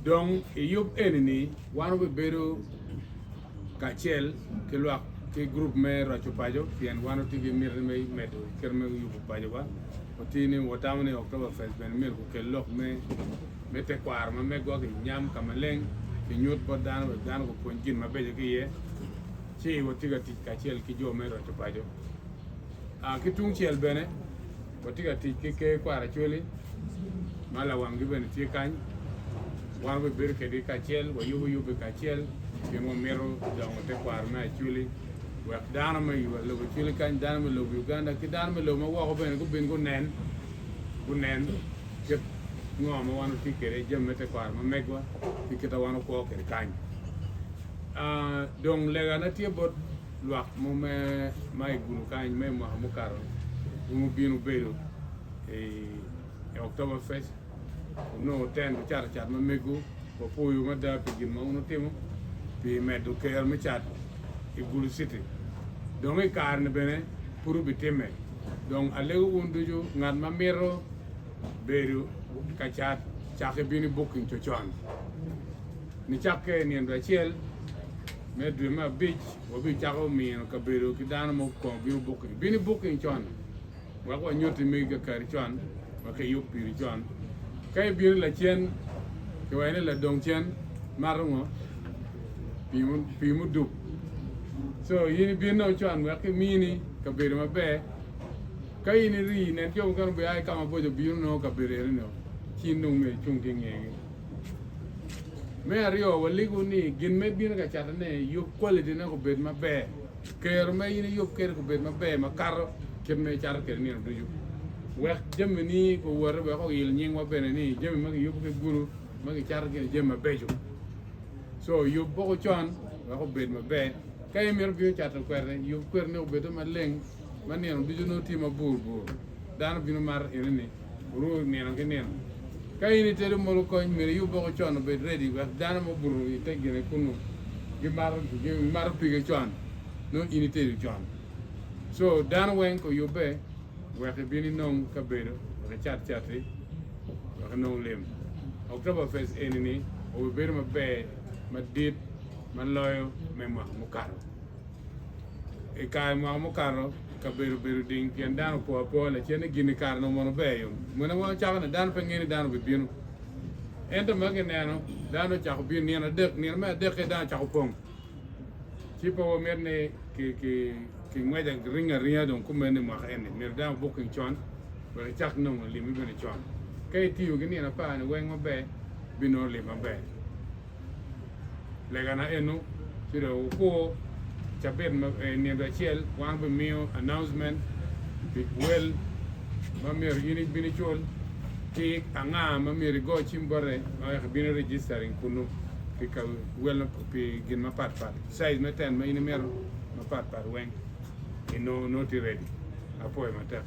donc yub enini wanu be beru kachel ke luak ke group me racho pajo pian wanu tigi mir me medo kerme yubu pajo ba otini wotamne Oktoberfest ben mir ko ke lok me te kwar ma me go ke nyam kamaleng ke nyut bo dan ko ponjin ma beje ke ye chi wotiga ti kachel ki jo me racho pajo a ki tung chel bene wotiga ti ke kwar choli mala wangi bene ti kan wan be ber ke di kachel wa yubu kachel ke mo mero jango te kwar na chuli wa dana me yu lo chuli kan dana me lo Uganda ki dana me lo ma wa ko ben ko nen ke ngo ma wan ti kere jemme te kwar ma megwa ti ke ta wan ko ke kan donc le gana ti bot luak mo me mai gunu kan me mo mu karo mu binu bedo Oktoberfest no ten char ma megu ko puyu ma da pigin ma uno timo pi medu ker ma chat e gulu city donc e karne bene puru biteme donc alego unduju ngat ma mero beru ka chat chake bini booking to chon ni chake ni ndo chiel medu ma beach wo bi chako mi ka beru ki dana mo ko bini booking chon wa ko nyoti mi ga kar chon wa ke yup pi chon kay biir la chen ke wayne la dong chen marungo pi mu duk so yini biir no chan wa ke mini ka bir ma be kay ni ri ne jom kan be ay kama bojo biir no ka bir no chin no me chung ke nge me ario wali ko ni gin me biir ka chat ne yu quality na ko bet ma be ker me yini yu ker ko bet ma be ma kar ke me char ker ni du wax jëm ni ko wër ba ko yil ñing wa ben ni jëm ma yu ko guru ma ngi char ke jëm ma beju so yu boko chon wa ko bet ma be kay mer bi chat ko re yu ko ne be do ma leng ma ne du jono ti ma bur dan bi no mar ene ni ru ne no ke ne kay ni te mo ko mer yu boko chon be ready wa dan mo buru te gene kunu gi mar pi ke chon no unité du chon so dan wen ko yu be waxe bini nong ka bedo waxe chat waxe nong lem Oktoberfest enini o bedo ma be ma dit ma loyo me ma mu karo e kay ma mu karo ka bedo ding ken dan po la chene gini kar no mono be yo mona wa cha na dan pe ngeni dan be binu ento ma ke neno dan cha ko bin ni na dek ni ma dek ke dan cha ko pong ci po mer ne ke ngwe da ringa don kuma ne ma ene mer da booking chon ba chak no li mi bene chon kay ti yu gni na pa ne wen ma be bino li ma be le gana enu ci do ko cha ben ma ne da chiel wan be mio announcement big well ma mer yini bini chol ti anga ma mer go chimbore ma bino registering kunu ki ka well pi gin ma pat size ma ten ma ina mer ma pat wen no ti ready apoy ma ta